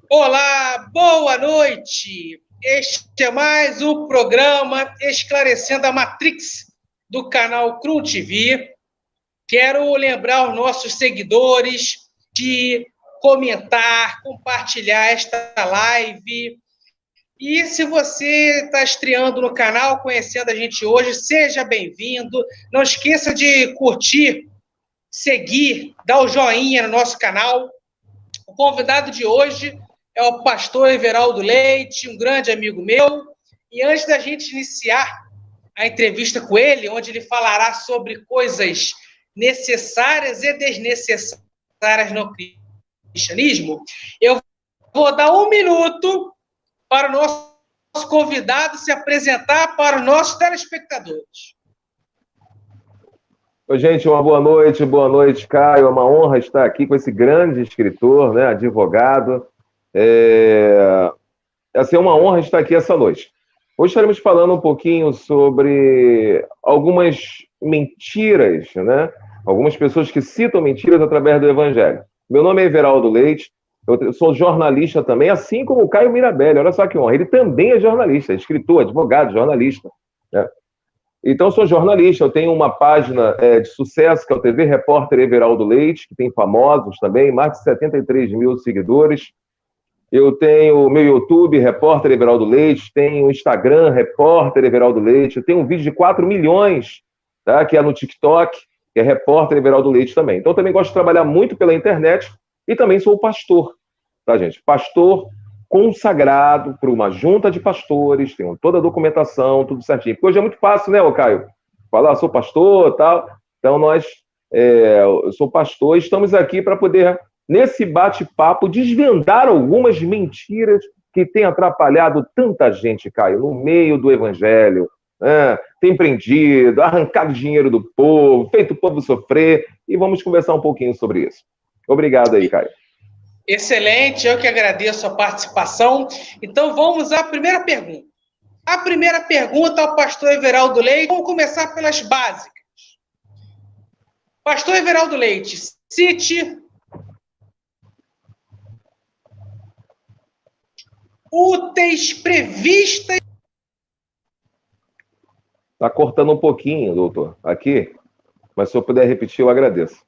Olá, boa noite. Este é mais o programa Esclarecendo a Matrix do canal Crum TV. Quero lembrar aos nossos seguidores de comentar, compartilhar esta live. E se você está estreando no canal, conhecendo a gente hoje, seja bem-vindo. Não esqueça de curtir, seguir, dar o joinha no nosso canal. O convidado de hoje é o pastor Everaldo Leite, um grande amigo meu. E antes da gente iniciar a entrevista com ele, onde ele falará sobre coisas necessárias e desnecessárias no cristianismo, eu vou dar 1 minuto para o nosso convidado se apresentar para os nossos telespectadores. Oi, gente, uma boa noite, Caio. É uma honra estar aqui com esse grande escritor, né, advogado. É uma honra estar aqui essa noite. Hoje estaremos falando um pouquinho sobre algumas mentiras, né? Algumas pessoas que citam mentiras através do Evangelho. Meu nome é Everaldo Leite, eu sou jornalista também, assim como o Caio Mirabelli. Olha só que honra, ele também é jornalista, escritor, advogado, jornalista, né? Então, eu sou jornalista, eu tenho uma página de sucesso, que é o TV Repórter Everaldo Leite, que tem famosos também, mais de 73 mil seguidores. Eu tenho o meu YouTube, Repórter Everaldo Leite, tenho o Instagram, Repórter Everaldo Leite, eu tenho um vídeo de 4 milhões, tá, que é no TikTok, que é Repórter Everaldo Leite também. Então, eu também gosto de trabalhar muito pela internet e também sou pastor, tá, gente? Pastor consagrado por uma junta de pastores, tenho toda a documentação, tudo certinho. Porque hoje é muito fácil, né, ô Caio? Falar, sou pastor e tal. Então, eu sou pastor, estamos aqui para poder, nesse bate-papo, desvendar algumas mentiras que têm atrapalhado tanta gente, Caio, no meio do evangelho, né? Tem prendido, arrancado dinheiro do povo, feito o povo sofrer, e vamos conversar um pouquinho sobre isso. Obrigado aí, Caio. Excelente, eu que agradeço a participação. Então, vamos à primeira pergunta. A primeira pergunta ao pastor Everaldo Leite. Vamos começar pelas básicas. Pastor Everaldo Leite, cite úteis previstas. Está cortando um pouquinho, doutor, aqui, mas se eu puder repetir, eu agradeço.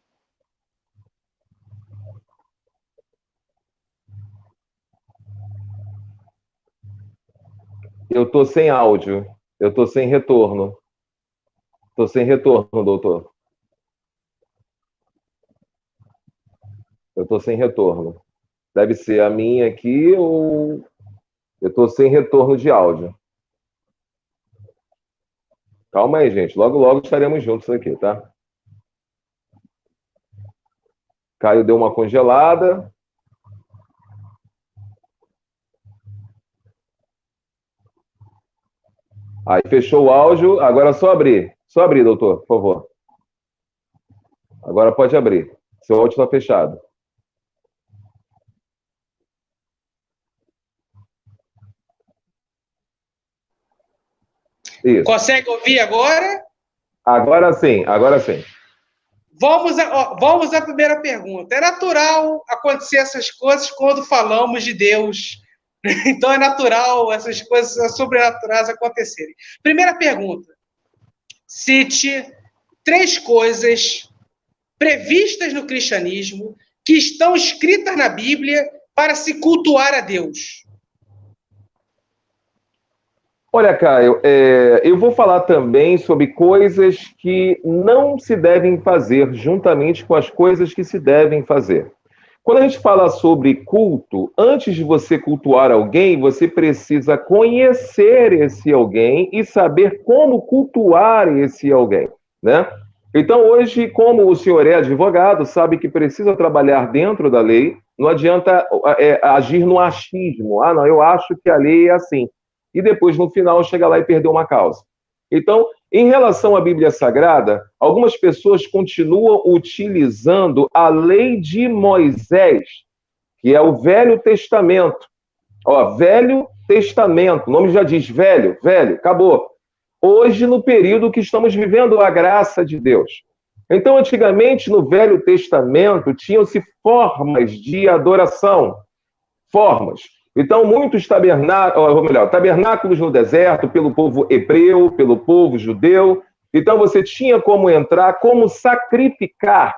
Eu estou sem áudio, eu estou sem retorno. Estou sem retorno, doutor. Eu estou sem retorno. Deve ser a minha aqui ou... Eu estou sem retorno de áudio. Calma aí, gente. Logo, logo estaremos juntos aqui, tá? Caio deu uma congelada. Aí, fechou o áudio. Agora é só abrir. Só abrir, doutor, por favor. Agora pode abrir. Seu áudio está fechado. Isso. Consegue ouvir agora? Agora sim, agora sim. Vamos à primeira pergunta. É natural acontecer essas coisas quando falamos de Deus. Então é natural essas coisas sobrenaturais acontecerem. Primeira pergunta. Cite 3 coisas previstas no cristianismo que estão escritas na Bíblia para se cultuar a Deus. Olha, Caio, eu vou falar também sobre coisas que não se devem fazer juntamente com as coisas que se devem fazer. Quando a gente fala sobre culto, antes de você cultuar alguém, você precisa conhecer esse alguém e saber como cultuar esse alguém, né? Então, hoje, como o senhor é advogado, sabe que precisa trabalhar dentro da lei, não adianta agir no achismo. Ah, não, eu acho que a lei é assim. E depois, no final, chega lá e perdeu uma causa. Então, em relação à Bíblia Sagrada, algumas pessoas continuam utilizando a lei de Moisés, que é o Velho Testamento. Ó, Velho Testamento, o nome já diz velho, acabou. Hoje, no período que estamos vivendo, a graça de Deus. Então, antigamente, no Velho Testamento, tinham-se formas de adoração. formas. Então, muitos tabernáculos no deserto, pelo povo hebreu, pelo povo judeu. Então, você tinha como entrar, como sacrificar.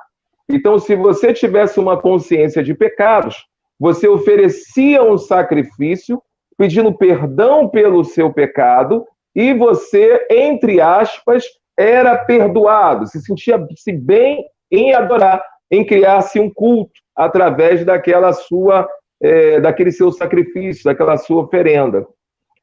Então, se você tivesse uma consciência de pecados, você oferecia um sacrifício, pedindo perdão pelo seu pecado, e você, entre aspas, era perdoado, se sentia-se bem em adorar, em criar-se um culto através daquele seu sacrifício, daquela sua oferenda.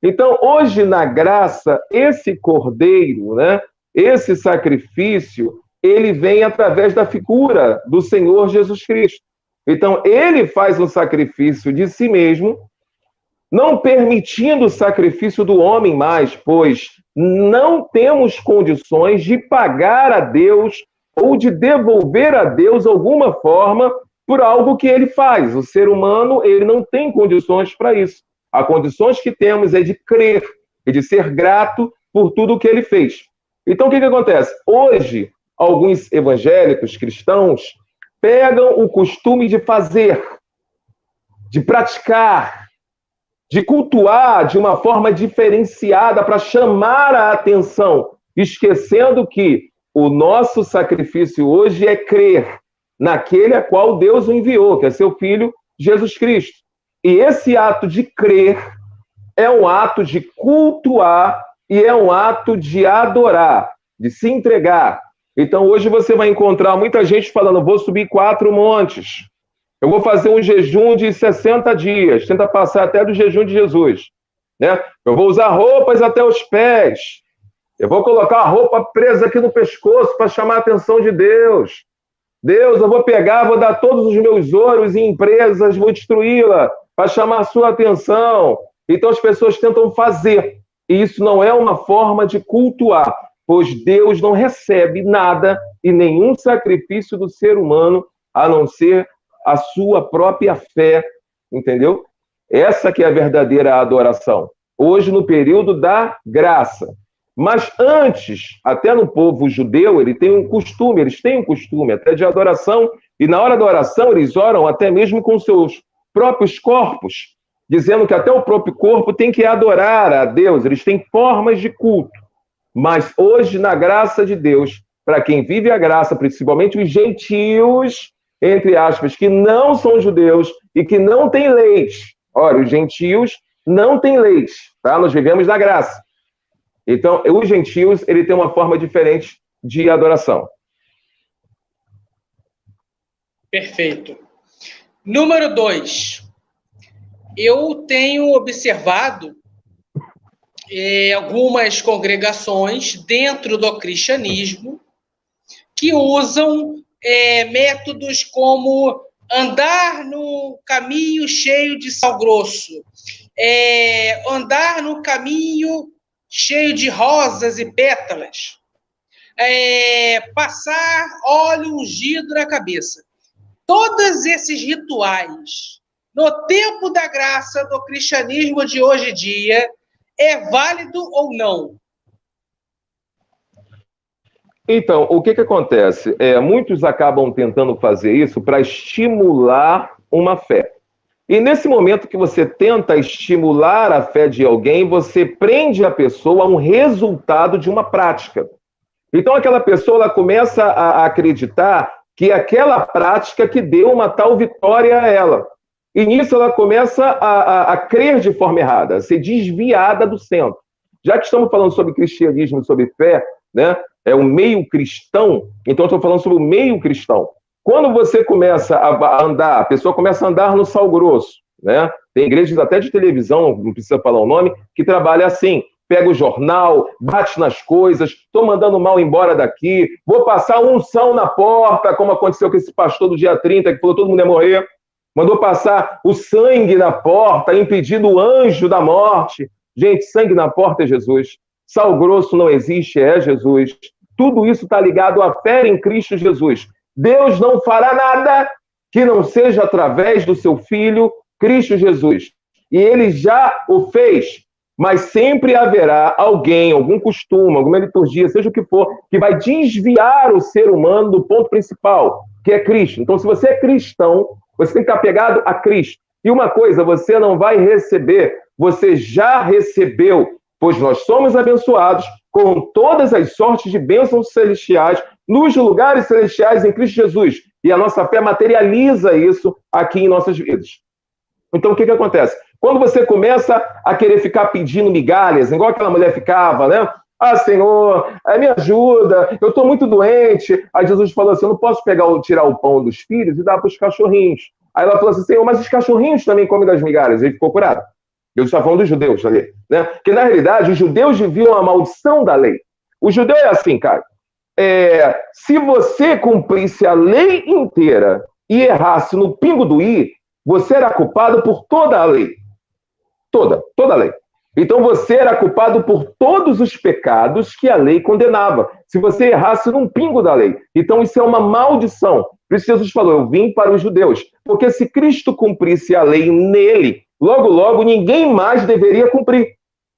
Então, hoje, na graça, esse cordeiro, né, esse sacrifício, ele vem através da figura do Senhor Jesus Cristo. Então, ele faz um sacrifício de si mesmo, não permitindo o sacrifício do homem mais, pois não temos condições de pagar a Deus ou de devolver a Deus alguma forma por algo que ele faz. O ser humano, ele não tem condições para isso. As condições que temos é de crer e de ser grato por tudo o que ele fez. Então, o que acontece? Hoje, alguns evangélicos cristãos pegam o costume de fazer, de praticar, de cultuar de uma forma diferenciada para chamar a atenção, esquecendo que o nosso sacrifício hoje é crer naquele a qual Deus o enviou, que é seu Filho Jesus Cristo. E esse ato de crer é um ato de cultuar e é um ato de adorar, de se entregar. Então hoje você vai encontrar muita gente falando, vou subir 4 montes, eu vou fazer um jejum de 60 dias, tenta passar até do jejum de Jesus, né? Eu vou usar roupas até os pés, eu vou colocar a roupa presa aqui no pescoço para chamar a atenção de Deus. Deus, eu vou pegar, vou dar todos os meus ouros em empresas, vou destruí-la para chamar a sua atenção. Então as pessoas tentam fazer, e isso não é uma forma de cultuar, pois Deus não recebe nada e nenhum sacrifício do ser humano, a não ser a sua própria fé, entendeu? Essa que é a verdadeira adoração. Hoje, no período da graça. Mas antes, até no povo judeu, eles têm um costume até de adoração, e na hora da oração eles oram até mesmo com seus próprios corpos, dizendo que até o próprio corpo tem que adorar a Deus, eles têm formas de culto. Mas hoje, na graça de Deus, para quem vive a graça, principalmente os gentios, entre aspas, que não são judeus e que não têm leis. Olha, os gentios não têm leis, tá? Nós vivemos na graça. Então, os gentios, ele tem uma forma diferente de adoração. Perfeito. Número 2. Eu tenho observado algumas congregações dentro do cristianismo que usam métodos como andar no caminho cheio de sal grosso, andar no caminho cheio de rosas e pétalas, passar óleo ungido na cabeça. Todos esses rituais, no tempo da graça do cristianismo de hoje em dia, é válido ou não? Então, o que acontece? Muitos acabam tentando fazer isso para estimular uma fé. E nesse momento que você tenta estimular a fé de alguém, você prende a pessoa a um resultado de uma prática. Então, aquela pessoa ela começa a acreditar que aquela prática que deu uma tal vitória a ela. E nisso ela começa a crer de forma errada, a ser desviada do centro. Já que estamos falando sobre cristianismo, sobre fé, né? É o meio cristão, então estou falando sobre o meio cristão. Quando você começa a andar, a pessoa começa a andar no sal grosso, né? Tem igrejas até de televisão, não precisa falar o nome, que trabalha assim, pega o jornal, bate nas coisas, estou mandando mal embora daqui, vou passar unção na porta, como aconteceu com esse pastor do dia 30, que falou que todo mundo ia morrer, mandou passar o sangue na porta, impedindo o anjo da morte. Gente, sangue na porta é Jesus, sal grosso não existe, é Jesus. Tudo isso está ligado à fé em Cristo Jesus. Deus não fará nada que não seja através do seu Filho, Cristo Jesus. E ele já o fez, mas sempre haverá alguém, algum costume, alguma liturgia, seja o que for, que vai desviar o ser humano do ponto principal, que é Cristo. Então, se você é cristão, você tem que estar apegado a Cristo. E uma coisa, você não vai receber, você já recebeu, pois nós somos abençoados com todas as sortes de bênçãos celestiais nos lugares celestiais em Cristo Jesus. E a nossa fé materializa isso aqui em nossas vidas. Então, o que acontece? Quando você começa a querer ficar pedindo migalhas, igual aquela mulher ficava, né? Ah, Senhor, me ajuda, eu estou muito doente. Aí Jesus falou assim, eu não posso tirar o pão dos filhos e dar para os cachorrinhos. Aí ela falou assim, Senhor, mas os cachorrinhos também comem das migalhas. Ele ficou curado. Eu estava falando dos judeus ali, né? Porque, na realidade, os judeus viviam a maldição da lei. O judeu é assim, cara. Se você cumprisse a lei inteira e errasse no pingo do i, você era culpado por toda a lei. Toda a lei. Então você era culpado por todos os pecados que a lei condenava, se você errasse num pingo da lei. Então isso é uma maldição. Por isso Jesus falou, eu vim para os judeus. Porque se Cristo cumprisse a lei nele, logo, logo, ninguém mais deveria cumprir.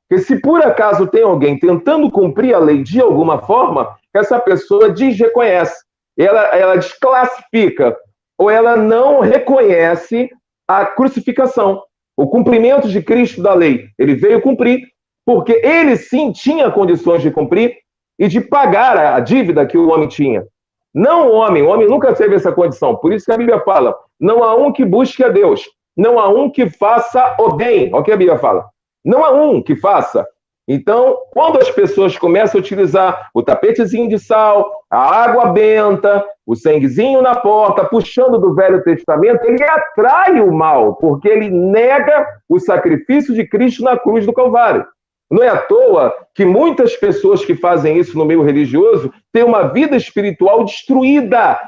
Porque se por acaso tem alguém tentando cumprir a lei de alguma forma, essa pessoa desreconhece, ela desclassifica, ou ela não reconhece a crucificação. O cumprimento de Cristo da lei, ele veio cumprir, porque ele sim tinha condições de cumprir e de pagar a dívida que o homem tinha. Não o homem nunca teve essa condição. Por isso que a Bíblia fala, não há um que busque a Deus, não há um que faça o bem. Olha o que a Bíblia fala. Não há um que faça. Então, quando as pessoas começam a utilizar o tapetezinho de sal, a água benta, o sanguezinho na porta, puxando do Velho Testamento, ele atrai o mal, porque ele nega o sacrifício de Cristo na cruz do Calvário. Não é à toa que muitas pessoas que fazem isso no meio religioso têm uma vida espiritual destruída.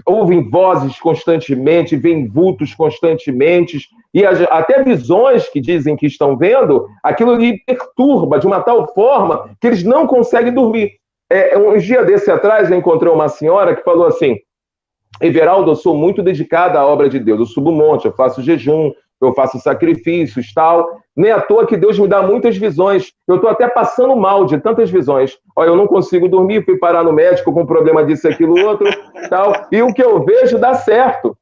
Ouvem vozes constantemente, veem vultos constantemente, e até visões que dizem que estão vendo, aquilo lhe perturba de uma tal forma que eles não conseguem dormir. Um dia desse atrás, eu encontrei uma senhora que falou assim, Everaldo, eu sou muito dedicada à obra de Deus, eu subo um monte, eu faço jejum, eu faço sacrifícios, tal. Nem à toa que Deus me dá muitas visões. Eu estou até passando mal de tantas visões. Olha, eu não consigo dormir, fui parar no médico com problema disso, aquilo, outro, tal. E o que eu vejo dá certo.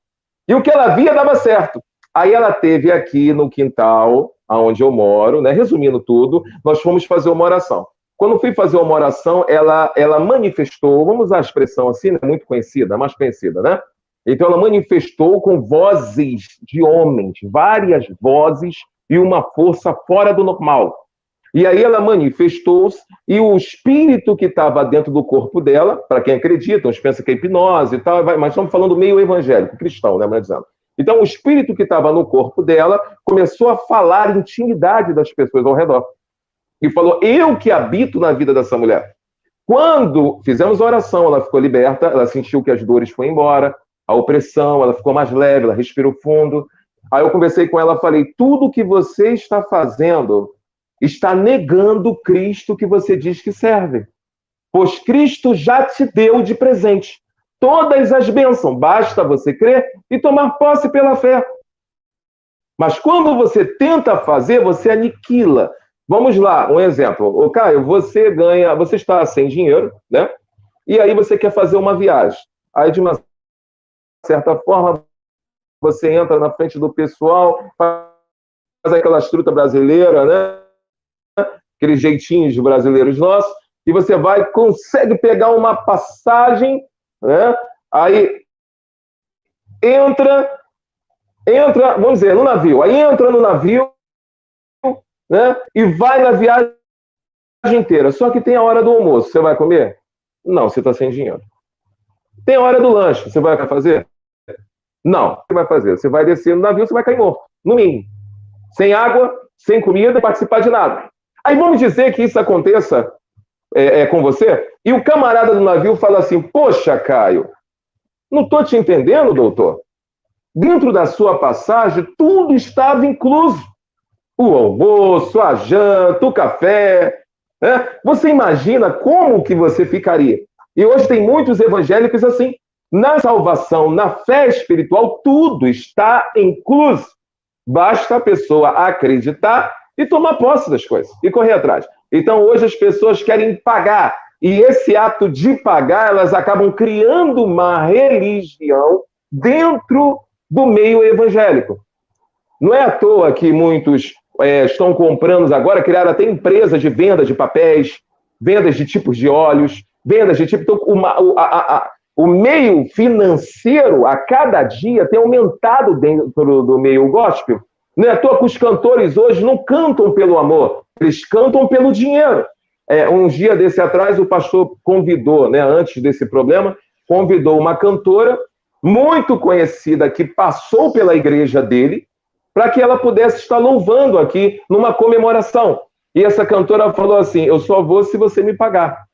E o que ela via dava certo. Aí ela teve aqui no quintal, onde eu moro, né? Resumindo tudo, nós fomos fazer uma oração. Quando fui fazer uma oração, ela manifestou, vamos usar a expressão assim, né? Muito conhecida, mais conhecida, né? Então ela manifestou com vozes de homens, várias vozes e uma força fora do normal. E aí ela manifestou-se e o espírito que estava dentro do corpo dela, para quem acredita, uns pensam que é hipnose e tal, mas estamos falando meio evangélico, cristão, né, mas dizendo. Então o espírito que estava no corpo dela começou a falar intimidade das pessoas ao redor. E falou, eu que habito na vida dessa mulher. Quando fizemos a oração, ela ficou liberta, ela sentiu que as dores foram embora, a opressão, ela ficou mais leve, ela respirou fundo. Aí eu conversei com ela, falei, tudo que você está fazendo está negando Cristo que você diz que serve. Pois Cristo já te deu de presente todas as bênçãos. Basta você crer e tomar posse pela fé. Mas quando você tenta fazer, você aniquila. Vamos lá, um exemplo. Ô, Caio, você está sem dinheiro, né? E aí você quer fazer uma viagem. Aí, de uma certa forma, você entra na frente do pessoal, faz aquela truta brasileira, né? Aqueles jeitinhos brasileiros nossos, e você consegue pegar uma passagem, né? Aí entra, vamos dizer, no navio. Aí entra no navio, né? E vai na viagem inteira. Só que tem a hora do almoço. Você vai comer? Não, você está sem dinheiro. Tem a hora do lanche. Você vai fazer? Não. O que você vai fazer? Você vai descer no navio, você vai cair morto. No mínimo. Sem água, sem comida e participar de nada. Aí vamos dizer que isso aconteça com você, e o camarada do navio fala assim, poxa, Caio, não estou te entendendo, doutor. Dentro da sua passagem, tudo estava incluso. O almoço, a janta, o café. Né? Você imagina como que você ficaria? E hoje tem muitos evangélicos assim. Na salvação, na fé espiritual, tudo está incluso. Basta a pessoa acreditar e tomar posse das coisas, e correr atrás. Então, hoje as pessoas querem pagar, e esse ato de pagar, elas acabam criando uma religião dentro do meio evangélico. Não é à toa que muitos estão comprando agora, criaram até empresas de venda de papéis, vendas de tipos de óleos, vendas de tipo... Então, o meio financeiro, a cada dia, tem aumentado dentro do meio gospel. Não é à toa que os cantores hoje não cantam pelo amor, eles cantam pelo dinheiro. Um dia desse atrás, o pastor convidou, né, antes desse problema, convidou uma cantora muito conhecida que passou pela igreja dele, para que ela pudesse estar louvando aqui numa comemoração. E essa cantora falou assim: eu só vou se você me pagar,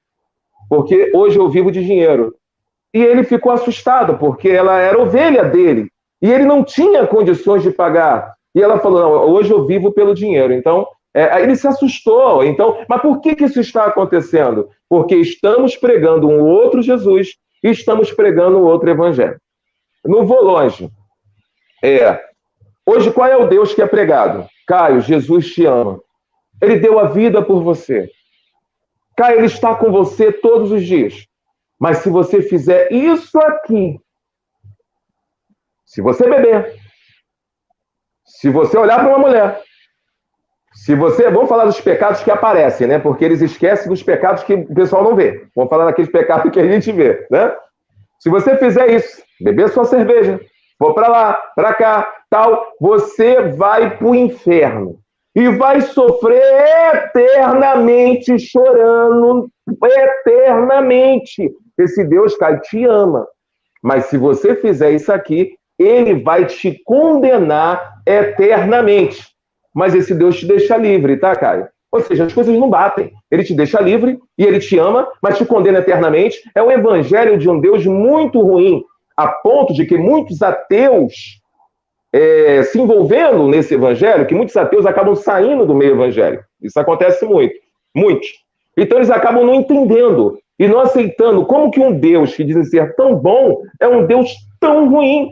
porque hoje eu vivo de dinheiro. E ele ficou assustado, porque ela era ovelha dele, e ele não tinha condições de pagar. E ela falou: não, hoje eu vivo pelo dinheiro. Então, ele se assustou. Então, mas por que isso está acontecendo? Porque estamos pregando um outro Jesus e estamos pregando um outro evangelho. Não vou longe. Hoje, qual é o Deus que é pregado? Caio, Jesus te ama. Ele deu a vida por você. Caio, ele está com você todos os dias. Mas se você fizer isso aqui, se você beber, se você olhar para uma mulher, se você... Vamos falar dos pecados que aparecem, né? Porque eles esquecem dos pecados que o pessoal não vê. Vamos falar daqueles pecados que a gente vê, né? Se você fizer isso, beber sua cerveja, for para lá, para cá, tal, você vai para o inferno. E vai sofrer eternamente, chorando, eternamente. Esse Deus, Caio, te ama. Mas se você fizer isso aqui, ele vai te condenar eternamente. Mas esse Deus te deixa livre, tá, Caio? Ou seja, as coisas não batem. Ele te deixa livre e ele te ama, mas te condena eternamente. É um evangelho de um Deus muito ruim, a ponto de que muitos ateus se envolvendo nesse evangelho, que muitos ateus acabam saindo do meio evangélico. Isso acontece muito. Muitos. Então eles acabam não entendendo e não aceitando como que um Deus que diz ser tão bom é um Deus tão ruim.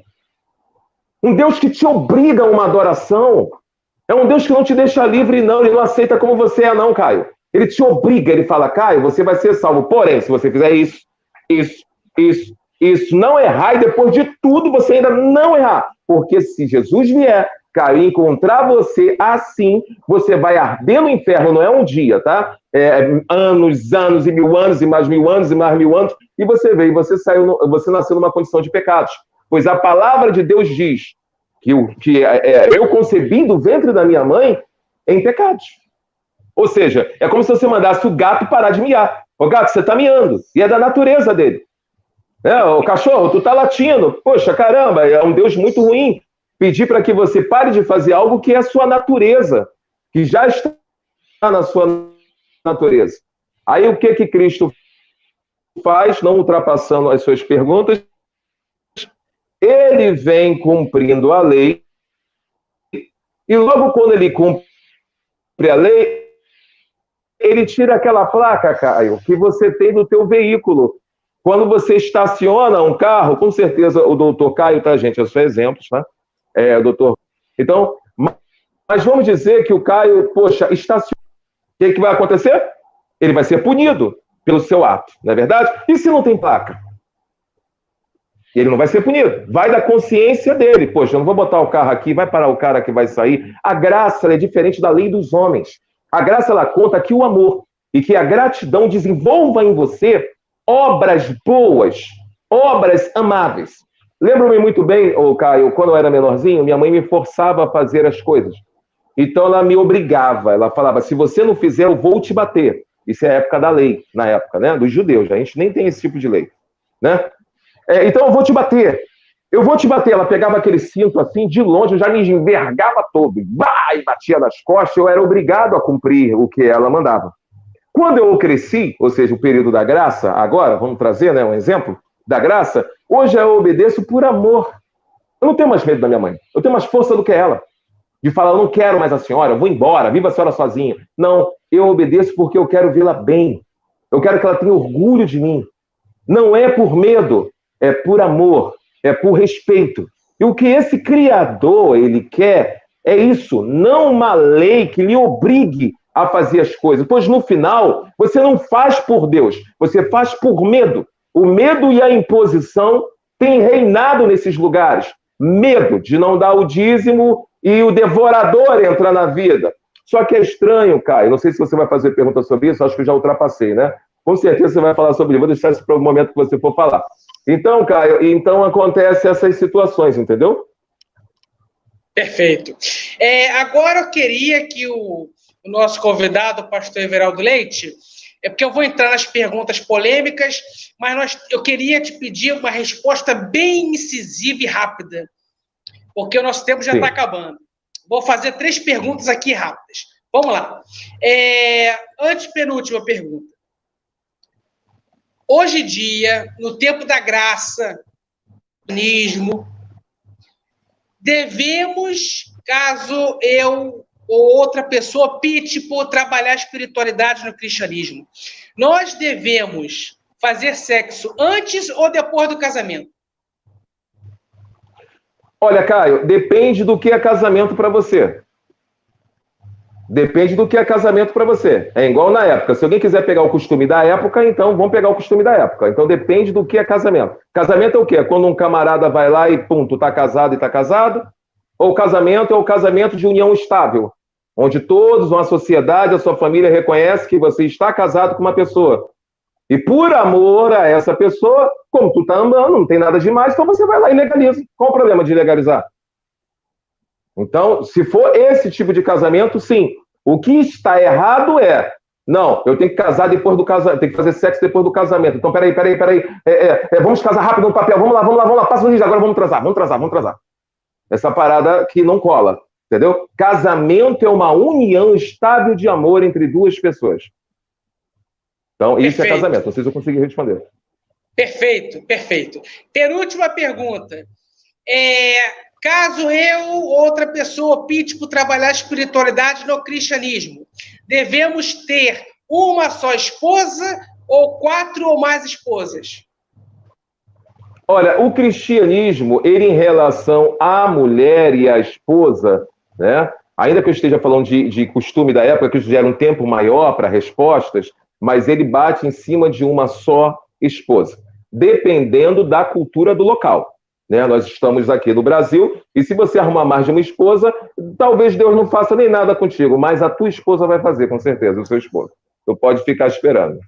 Um Deus que te obriga a uma adoração. É um Deus que não te deixa livre, não. Ele não aceita como você é, não, Caio. Ele te obriga, ele fala: Caio, você vai ser salvo. Porém, se você fizer isso, não errar, e depois de tudo você ainda não errar. Porque se Jesus vier, Caio, encontrar você assim, você vai arder no inferno, não é um dia, tá? Anos e mil anos, e mais mil anos, e mais mil anos, e você veio, você nasceu numa condição de pecados. Pois a palavra de Deus diz que eu concebi do ventre da minha mãe em pecados. Ou seja, é como se você mandasse o gato parar de miar. Ô gato, você está miando. E é da natureza dele. O cachorro, tu tá latindo. Poxa, caramba, é um Deus muito ruim. Pedir para que você pare de fazer algo que é a sua natureza, que já está na sua natureza. Aí o que Cristo faz, não ultrapassando as suas perguntas? Ele vem cumprindo a lei, e logo quando ele cumpre a lei, ele tira aquela placa, Caio, que você tem no teu veículo. Quando você estaciona um carro, com certeza o doutor Caio, tá, gente? É só exemplos, tá? Doutor. Então, mas vamos dizer que o Caio, poxa, estaciona. O que vai acontecer? Ele vai ser punido pelo seu ato, não é verdade? E se não tem placa? Ele não vai ser punido. Vai da consciência dele. Poxa, eu não vou botar o carro aqui, vai parar o cara que vai sair. A graça é diferente da lei dos homens. A graça, ela conta que o amor e que a gratidão desenvolva em você obras boas, obras amáveis. Lembro-me muito bem, Caio, quando eu era menorzinho, minha mãe me forçava a fazer as coisas. Então ela me obrigava, ela falava: se você não fizer, eu vou te bater. Isso é a época da lei, na época, né? Dos judeus. A gente nem tem esse tipo de lei, né? Então eu vou te bater. Eu vou te bater. Ela pegava aquele cinto assim, de longe, eu já me envergava todo. E batia nas costas, eu era obrigado a cumprir o que ela mandava. Quando eu cresci, ou seja, o período da graça, agora, vamos trazer, né, um exemplo da graça, hoje eu obedeço por amor. Eu não tenho mais medo da minha mãe. Eu tenho mais força do que ela. De falar: eu não quero mais a senhora, eu vou embora, viva a senhora sozinha. Não, eu obedeço porque eu quero vê-la bem. Eu quero que ela tenha orgulho de mim. Não é por medo, é por amor, é por respeito. E o que esse Criador, ele quer, é isso, não uma lei que lhe obrigue a fazer as coisas, pois no final, você não faz por Deus, você faz por medo. O medo e a imposição têm reinado nesses lugares. Medo de não dar o dízimo e o devorador entra na vida. Só que é estranho, Caio, não sei se você vai fazer pergunta sobre isso, acho que eu já ultrapassei, né? Com certeza você vai falar sobre isso, vou deixar isso para o momento que você for falar. Então, Caio, então acontecem essas situações, entendeu? Perfeito. Agora eu queria que o nosso convidado, o pastor Everaldo Leite, porque eu vou entrar nas perguntas polêmicas, mas eu queria te pedir uma resposta bem incisiva e rápida, porque o nosso tempo já está acabando. Vou fazer 3 perguntas aqui rápidas. Vamos lá. Antepenúltima pergunta. Hoje em dia, no tempo da graça, devemos, caso eu ou outra pessoa opte por trabalhar a espiritualidade no cristianismo, nós devemos fazer sexo antes ou depois do casamento? Olha, Caio, depende do que é casamento para você. Depende do que é casamento para você. É igual na época. Se alguém quiser pegar o costume da época, então vamos pegar o costume da época. Então depende do que é casamento. Casamento é o quê? É quando um camarada vai lá e, pum, tu tá casado e tá casado? Ou casamento é o casamento de união estável, onde todos, uma sociedade, a sua família reconhece que você está casado com uma pessoa. E por amor a essa pessoa, como tu tá amando, não tem nada demais, então você vai lá e legaliza. Qual o problema de legalizar? Então, se for esse tipo de casamento, sim. O que está errado não, eu tenho que casar depois do casamento, tenho que fazer sexo depois do casamento. Então, peraí. Vamos casar rápido no papel, vamos lá, passa o giz, agora vamos transar. Essa parada que não cola, entendeu? Casamento é uma união estável de amor entre 2 pessoas. Então, isso é casamento. Não sei se eu consegui responder. Perfeito. Penúltima pergunta. Caso eu ou outra pessoa opte por trabalhar a espiritualidade no cristianismo, devemos ter uma só esposa ou 4 ou mais esposas? Olha, o cristianismo, ele em relação à mulher e à esposa, né? Ainda que eu esteja falando de costume da época, que isso gera um tempo maior para respostas, mas ele bate em cima de uma só esposa, dependendo da cultura do local. Né? Nós estamos aqui no Brasil, e se você arrumar mais de uma esposa, talvez Deus não faça nem nada contigo, mas a tua esposa vai fazer, com certeza, o seu esposo. Tu pode ficar esperando.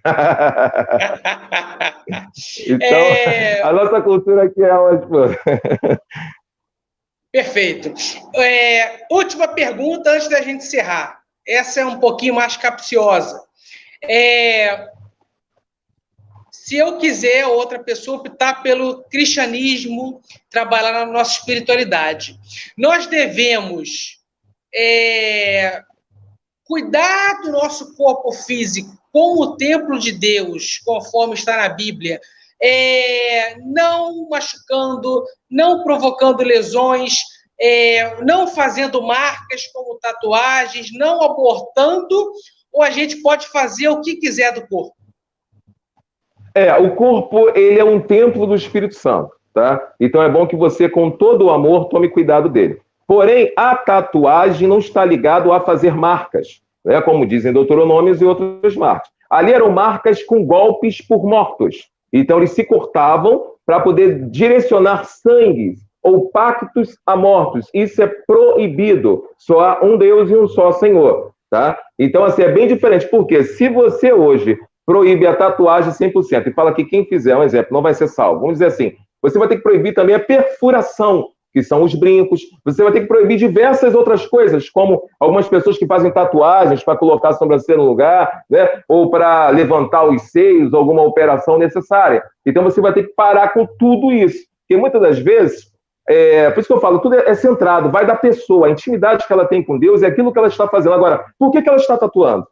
Então, a nossa cultura aqui é uma esposa. Perfeito. Última pergunta antes da gente encerrar. Essa é um pouquinho mais capciosa. Se eu quiser, outra pessoa optar pelo cristianismo, trabalhar na nossa espiritualidade, nós devemos cuidar do nosso corpo físico como o templo de Deus, conforme está na Bíblia, não machucando, não provocando lesões, não fazendo marcas como tatuagens, não abortando, ou a gente pode fazer o que quiser do corpo? O corpo, ele é um templo do Espírito Santo, tá? Então é bom que você, com todo o amor, tome cuidado dele. Porém, a tatuagem não está ligado a fazer marcas, né? Como dizem Deuteronômios e outras marcas. Ali eram marcas com golpes por mortos. Então eles se cortavam para poder direcionar sangue ou pactos a mortos. Isso é proibido. Só há um Deus e um só Senhor, tá? Então, assim, é bem diferente. Porque se você hoje proíbe a tatuagem 100% e fala que quem fizer, um exemplo, não vai ser salvo. Vamos dizer assim, você vai ter que proibir também a perfuração, que são os brincos. Você vai ter que proibir diversas outras coisas, como algumas pessoas que fazem tatuagens para colocar a sobrancelha no lugar, né? Ou para levantar os seios, alguma operação necessária. Então você vai ter que parar com tudo isso. Porque muitas das vezes, por isso que eu falo, tudo é centrado, vai da pessoa, a intimidade que ela tem com Deus é aquilo que ela está fazendo. Agora, por que ela está tatuando?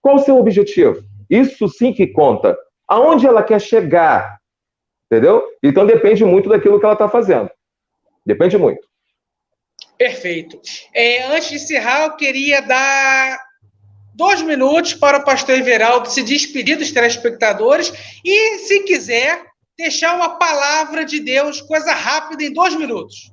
Qual o seu objetivo? Isso sim que conta. Aonde ela quer chegar? Entendeu? Então depende muito daquilo que ela está fazendo. Depende muito. Perfeito. Antes de encerrar, eu queria dar 2 minutos para o pastor Everaldo se despedir dos telespectadores e, se quiser, deixar uma palavra de Deus, coisa rápida, em 2 minutos.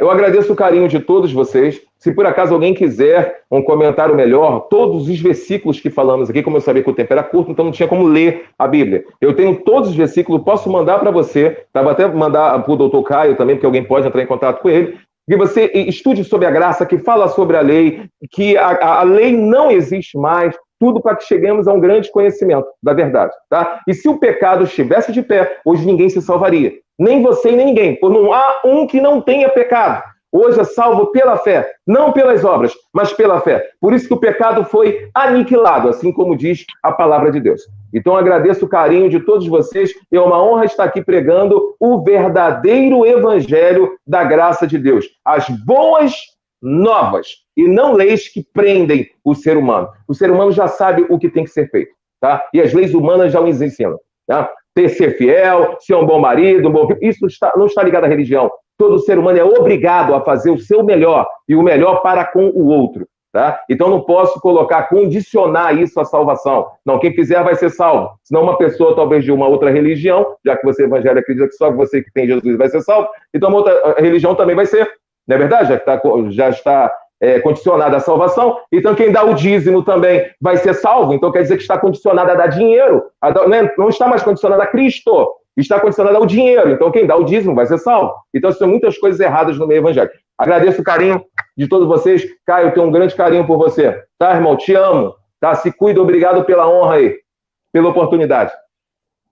Eu agradeço o carinho de todos vocês. Se por acaso alguém quiser um comentário melhor, todos os versículos que falamos aqui, como eu sabia que o tempo era curto, então não tinha como ler a Bíblia. Eu tenho todos os versículos, posso mandar para você, até mandar para o doutor Caio também, porque alguém pode entrar em contato com ele. que você estude sobre a graça, que fala sobre a lei, que a lei não existe mais, tudo para que cheguemos a um grande conhecimento da verdade, tá? E se o pecado estivesse de pé, hoje ninguém se salvaria. Nem você e nem ninguém, por não há um que não tenha pecado. Hoje é salvo pela fé, não pelas obras, mas pela fé. Por isso que o pecado foi aniquilado, assim como diz a palavra de Deus. Então agradeço o carinho de todos vocês. É uma honra estar aqui pregando o verdadeiro evangelho da graça de Deus. As boas novas e não leis que prendem o ser humano. O ser humano já sabe o que tem que ser feito, tá? E as leis humanas já os ensinam, tá? Ser fiel, ser um bom marido, um bom filho, isso não está ligado à religião. Todo ser humano é obrigado a fazer o seu melhor e o melhor para com o outro, tá? Então não posso condicionar isso à salvação. Não, quem fizer vai ser salvo. Senão uma pessoa talvez de uma outra religião, já que você evangélico acredita que só você que tem Jesus vai ser salvo, então uma outra religião também vai ser, não é verdade? Já está condicionada à salvação. Então quem dá o dízimo também vai ser salvo. Então quer dizer que está condicionado a dar dinheiro. Não está mais condicionado a Cristo. Está condicionado ao dinheiro. Então, quem dá o dízimo vai ser salvo. Então, são muitas coisas erradas no meio evangélico. Agradeço o carinho de todos vocês. Caio, eu tenho um grande carinho por você. Tá, irmão? Te amo. Tá? Se cuida. Obrigado pela honra aí, pela oportunidade.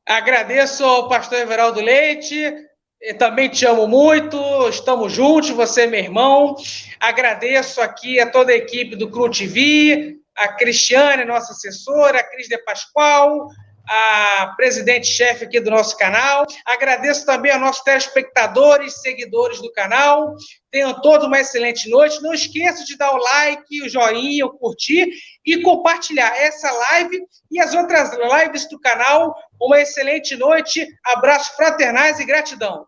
Agradeço ao pastor Everaldo Leite. Eu também te amo muito. Estamos juntos, você é meu irmão. Agradeço aqui a toda a equipe do CRU TV, a Cristiane, nossa assessora, a Cris de Pascoal, a presidente-chefe aqui do nosso canal. Agradeço também aos nossos telespectadores, seguidores do canal. Tenham todos uma excelente noite. Não esqueça de dar o like, o joinha, o curtir e compartilhar essa live e as outras lives do canal. Uma excelente noite, abraços fraternais e gratidão.